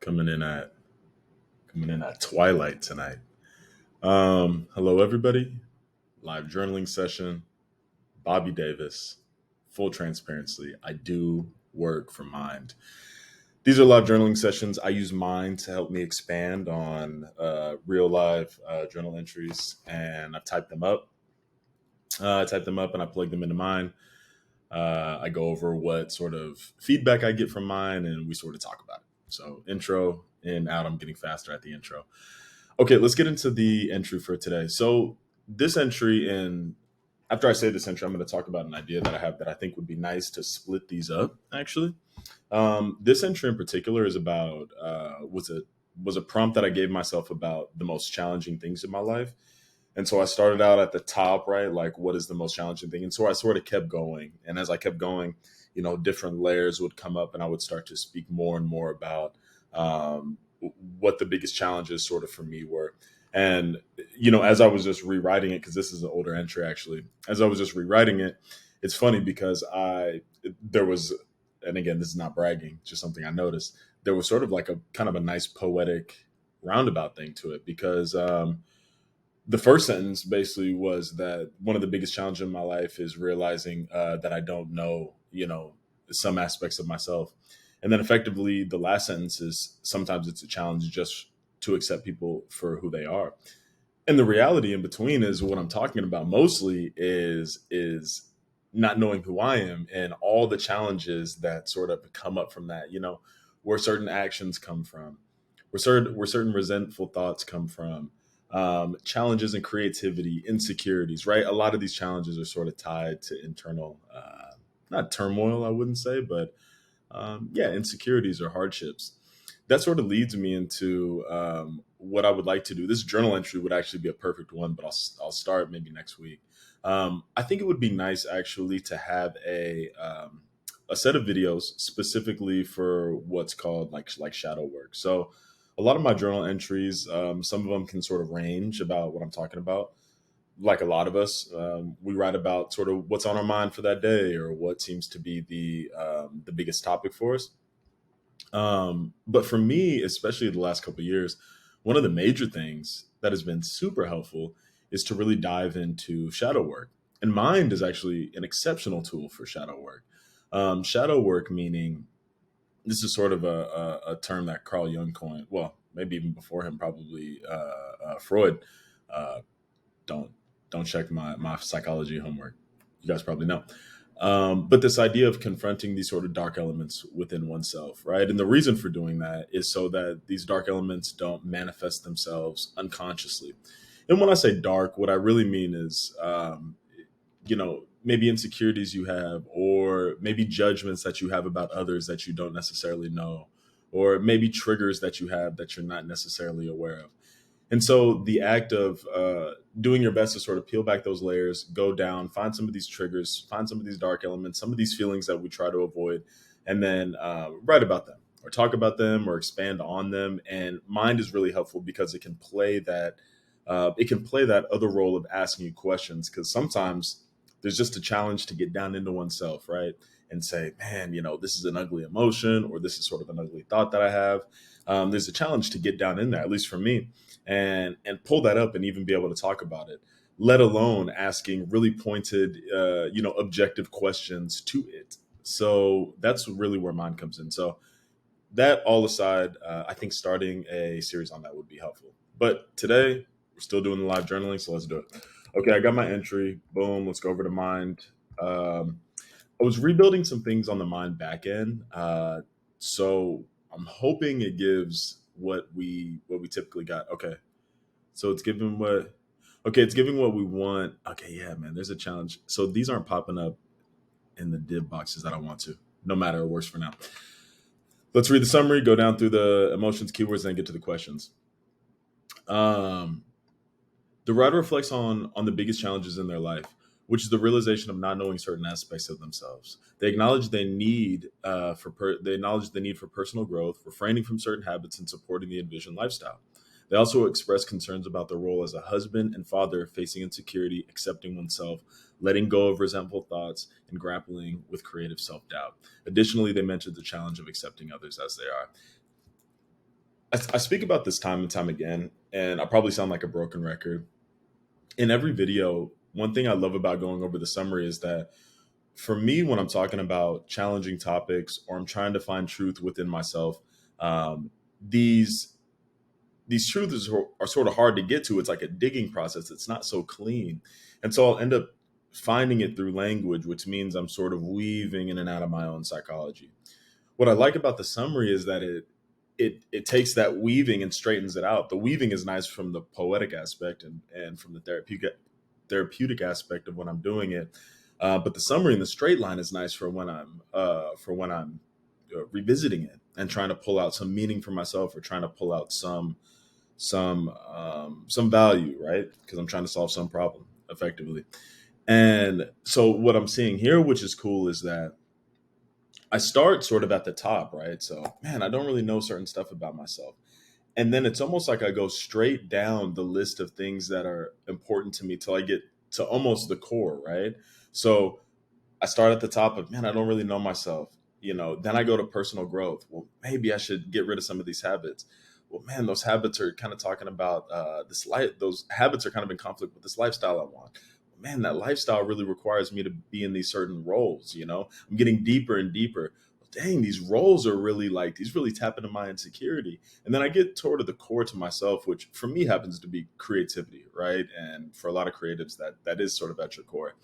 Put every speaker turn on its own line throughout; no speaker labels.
coming in at coming in at twilight tonight. Hello everybody. Live journaling session. Bobby Davis. Full transparency. I do work for Mind. These are live journaling sessions. I use Mind to help me expand on real live journal entries, and I've typed them up. I type them up and I plug them into Mind. I go over what sort of feedback I get from mine, and we sort of talk about it. So intro and out. I'm getting faster at the intro. Okay, let's get into the entry for today. So this entry, and after I say this entry, I'm going to talk about an idea that I have that I think would be nice to split these up. Actually, this entry in particular is about was a prompt that I gave myself about the most challenging things in my life. And so I started out at the top, right? Like, what is the most challenging thing? And so I sort of kept going. And as I kept going, different layers would come up and I would start to speak more and more about um, what the biggest challenges sort of for me were. And, as I was just rewriting it, because this is an older entry actually, as I was just rewriting it, it's funny because there was, and again, this is not bragging, just something I noticed. There was sort of like a kind of a nice poetic roundabout thing to it because, the first sentence basically was that one of the biggest challenges in my life is realizing that I don't know, some aspects of myself. And then effectively, the last sentence is sometimes it's a challenge just to accept people for who they are. And the reality in between is what I'm talking about mostly is not knowing who I am and all the challenges that sort of come up from that, where certain actions come from, where certain resentful thoughts come from, challenges and creativity, insecurities, right? A lot of these challenges are sort of tied to internal, not turmoil, I wouldn't say, but yeah, insecurities or hardships. That sort of leads me into what I would like to do. This journal entry would actually be a perfect one, but I'll start maybe next week. I think it would be nice actually to have a set of videos specifically for what's called like shadow work. So a lot of my journal entries, some of them can sort of range about what I'm talking about. Like a lot of us, we write about sort of what's on our mind for that day or what seems to be the biggest topic for us. But for me, especially the last couple of years, one of the major things that has been super helpful is to really dive into shadow work. And Mind is actually an exceptional tool for shadow work. Shadow work meaning this is sort of a term that Carl Jung coined. Well, maybe even before him, probably Freud. Uh, don't don't check my psychology homework. You guys probably know. But this idea of confronting these sort of dark elements within oneself, right? And the reason for doing that is so that these dark elements don't manifest themselves unconsciously. And when I say dark, what I really mean is, maybe insecurities you have, or maybe judgments that you have about others that you don't necessarily know, or maybe triggers that you have that you're not necessarily aware of. And so the act of doing your best to sort of peel back those layers, go down, find some of these triggers, find some of these dark elements, some of these feelings that we try to avoid, and then write about them or talk about them or expand on them. And Mind is really helpful because it can play that other role of asking you questions, because sometimes there's just a challenge to get down into oneself, right? And say, man, this is an ugly emotion, or this is sort of an ugly thought that I have. There's a challenge to get down in there, at least for me, and pull that up and even be able to talk about it, let alone asking really pointed, objective questions to it. So that's really where Mind comes in. So that all aside, I think starting a series on that would be helpful. But today, we're still doing the live journaling, so let's do it. Okay, I got my entry. Boom, let's go over to Mind. I was rebuilding some things on the Mind backend, so I'm hoping it gives what we typically got. Okay, so it's giving what we want. Okay, yeah, man, there's a challenge. So these aren't popping up in the div boxes that I want to. No matter, it works for now. Let's read the summary, go down through the emotions, keywords, and then get to the questions. Um, the writer reflects on the biggest challenges in their life, which is the realization of not knowing certain aspects of themselves. They acknowledge the need for personal growth, refraining from certain habits, and supporting the envisioned lifestyle. They also express concerns about their role as a husband and father, facing insecurity, accepting oneself, letting go of resentful thoughts, and grappling with creative self doubt. Additionally, they mentioned the challenge of accepting others as they are. I speak about this time and time again, and I probably sound like a broken record. In every video, one thing I love about going over the summary is that for me, when I'm talking about challenging topics or I'm trying to find truth within myself, um, these these truths are sort of hard to get to. It's like a digging process. It's not so clean, and so I'll end up finding it through language, which means I'm sort of weaving in and out of my own psychology. What I like about the summary is that it takes that weaving and straightens it out. The weaving is nice from the poetic aspect and from the therapeutic aspect of when I'm doing it. But the summary and the straight line is nice for when I'm revisiting it and trying to pull out some meaning for myself or trying to pull out some value, right? Because I'm trying to solve some problem effectively. And so what I'm seeing here, which is cool, is that I start sort of at the top, right? So, man, I don't really know certain stuff about myself. And then it's almost like I go straight down the list of things that are important to me till I get to almost the core, right? So I start at the top of, man, I don't really know myself. Then I go to personal growth. Well, maybe I should get rid of some of these habits. Well, man, those habits are kind of talking about this life. Those habits are kind of in conflict with this lifestyle I want. Man, that lifestyle really requires me to be in these certain roles. I'm getting deeper and deeper. Well, dang, these roles are really like these really tap into my insecurity. And then I get toward the core to myself, which for me happens to be creativity, right? And for a lot of creatives, that is sort of at your core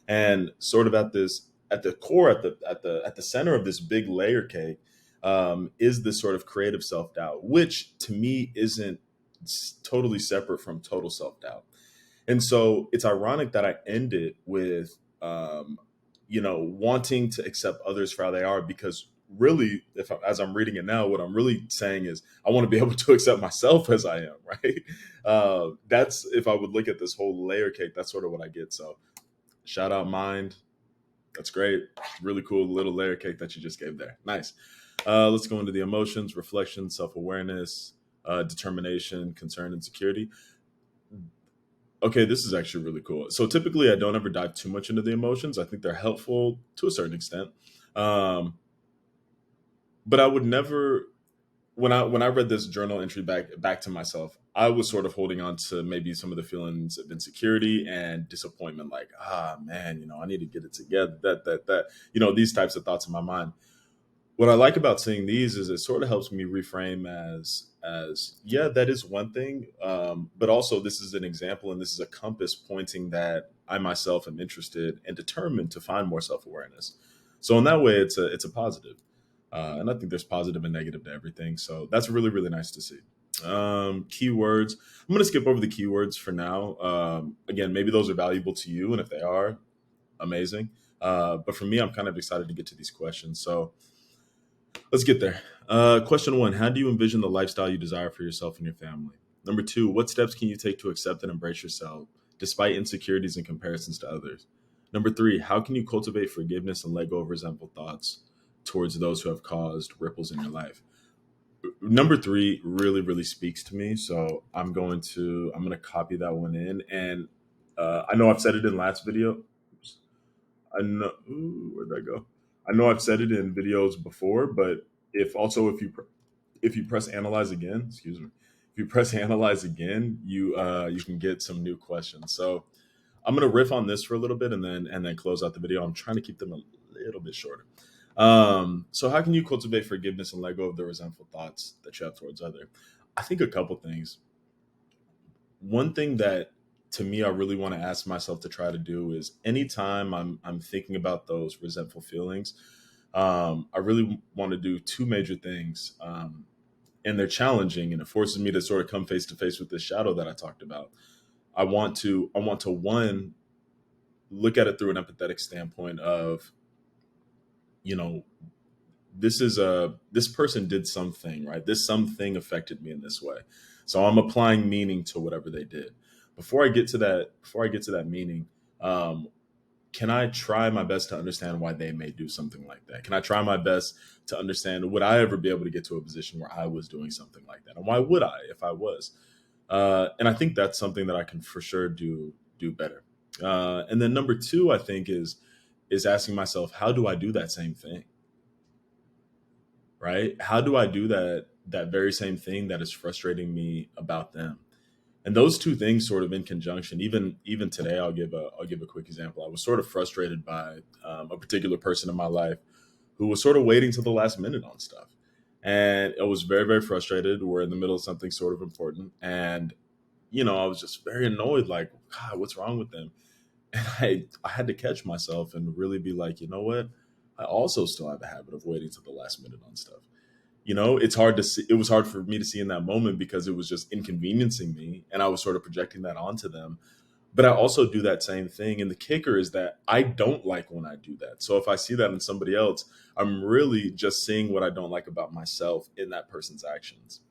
and sort of at the core at the center of this big layer cake is this sort of creative self-doubt, which to me isn't totally separate from total self-doubt. And so it's ironic that I end it with wanting to accept others for how they are, because really, as I'm reading it now, what I'm really saying is I want to be able to accept myself as I am, right? That's, if I would look at this whole layer cake, that's sort of what I get. So shout out Mind. That's great. Really cool little layer cake that you just gave there. Nice. Let's go into the emotions, reflection, self awareness, determination, concern, and security. Okay, this is actually really cool. So typically, I don't ever dive too much into the emotions. I think they're helpful to a certain extent, um, but I would never. When I read this journal entry back to myself, I was sort of holding on to maybe some of the feelings of insecurity and disappointment, like, man, I need to get it together. These types of thoughts in my mind. What I like about seeing these is it sort of helps me reframe as yeah, that is one thing, but also this is an example and this is a compass pointing that I myself am interested and determined to find more self awareness. So in that way, it's a positive, and I think there's positive and negative to everything. So that's really really nice to see. Keywords. I'm going to skip over the keywords for now. Again, maybe those are valuable to you, and if they are, amazing. But for me, I'm kind of excited to get to these questions. So let's get there. Question one: how do you envision the lifestyle you desire for yourself and your family? Number two: what steps can you take to accept and embrace yourself despite insecurities and comparisons to others? Number three: how can you cultivate forgiveness and let go of resentful thoughts towards those who have caused ripples in your life? Number three really really speaks to me, so I'm going to copy that one in. And I know I've said it in last video. Oops. I know, ooh, where'd that go? I know I've said it in videos before, but if you press analyze again, excuse me, if you press analyze again, you can get some new questions. So I'm gonna riff on this for a little bit and then close out the video. I'm trying to keep them a little bit shorter. So how can you cultivate forgiveness and let go of the resentful thoughts that you have towards other? I think a couple things. One thing that to me I really want to ask myself to try to do is anytime I'm thinking about those resentful feelings, I really want to do two major things. And they're challenging and it forces me to sort of come face to face with this shadow that I talked about. I want to one, look at it through an empathetic standpoint of, you know, this person did something, right? This something affected me in this way. So I'm applying meaning to whatever they did. Before I get to that meaning, um, can I try my best to understand why they may do something like that? Can I try my best to understand, would I ever be able to get to a position where I was doing something like that? And why would I if I was? And I think that's something that I can for sure do better. And then number two, I think is asking myself, how do I do that same thing? Right? How do I do that that very same thing that is frustrating me about them. And those two things sort of in conjunction. Even today, I'll give a quick example. I was sort of frustrated by a particular person in my life who was sort of waiting to the last minute on stuff, and I was very, very frustrated. We're in the middle of something sort of important, and I was just very annoyed. Like, God, what's wrong with them? And I had to catch myself and really be like, you know what? I also still have a habit of waiting to the last minute on stuff. It's hard to see. It was hard for me to see in that moment because it was just inconveniencing me, and I was sort of projecting that onto them. But I also do that same thing, and the kicker is that I don't like when I do that. So if I see that in somebody else, I'm really just seeing what I don't like about myself in that person's actions.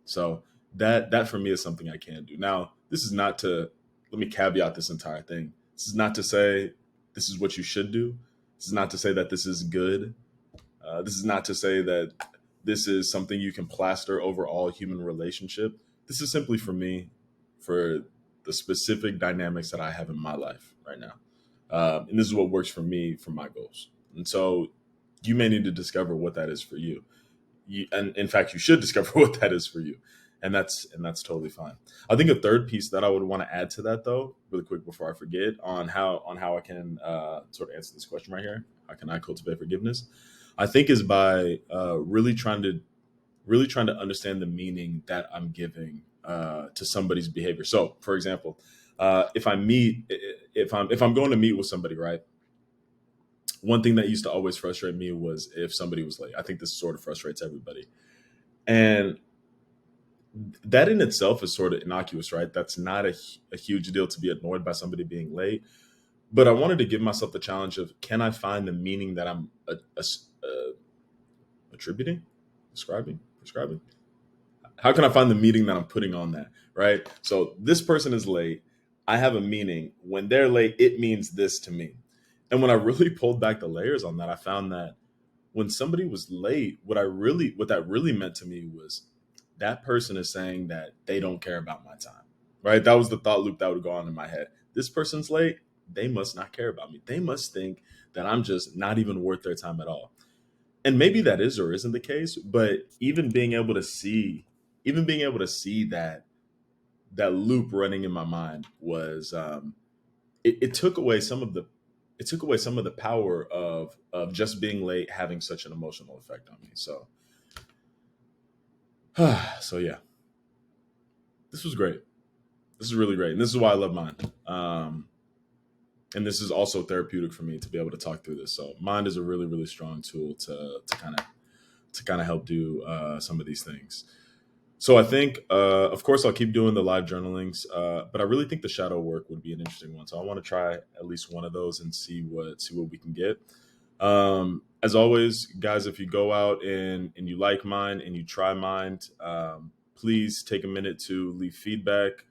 So that for me is something I can do. Now, this is not to let me caveat this entire thing. This is not to say this is what you should do. This is not to say that this is good. This is not to say that this is something you can plaster over all human relationship. This is simply for me, for the specific dynamics that I have in my life right now. And this is what works for me for my goals. And so you may need to discover what that is for you. And in fact, you should discover what that is for you. And that's totally fine. I think a third piece that I would want to add to that, though, really quick before I forget, on how I can sort of answer this question right here. How can I cultivate forgiveness? I think is by really trying to understand the meaning that I'm giving to somebody's behavior. So, for example, if I'm going to meet with somebody, right? One thing that used to always frustrate me was if somebody was late. I think this sort of frustrates everybody, and that in itself is sort of innocuous, right? That's not a huge deal to be annoyed by somebody being late. But I wanted to give myself the challenge of, can I find the meaning that I'm attributing, describing, prescribing? How can I find the meaning that I'm putting on that? Right. So this person is late. I have a meaning. When they're late, it means this to me. And when I really pulled back the layers on that, I found that when somebody was late, what that really meant to me was that person is saying that they don't care about my time. Right. That was the thought loop that would go on in my head. This person's late. They must not care about me. They must think that I'm just not even worth their time at all. And maybe that is or isn't the case, but even being able to see that loop running in my mind was it took away some of the power of just being late having such an emotional effect on me. So so yeah, this was great. This is really great, and this is why I love Mind. And this is also therapeutic for me to be able to talk through this. So Mind is a really, really strong tool to kind of help do some of these things. So I think, of course, I'll keep doing the live journalings, but I really think the shadow work would be an interesting one. So I want to try at least one of those and see what we can get. As always, guys, if you go out and you like Mind and you try Mind, please take a minute to leave feedback.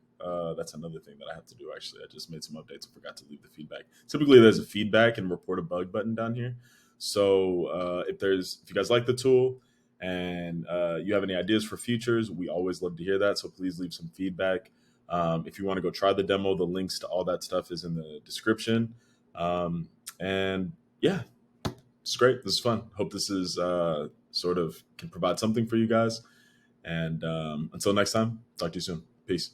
That's another thing that I have to do. Actually, I just made some updates and forgot to leave the feedback. Typically, there's a feedback and report a bug button down here. So if you guys like the tool and you have any ideas for futures, we always love to hear that. So please leave some feedback. If you want to go try the demo, the links to all that stuff is in the description. And yeah, it's great. This is fun. Hope this is sort of can provide something for you guys. And until next time, talk to you soon. Peace.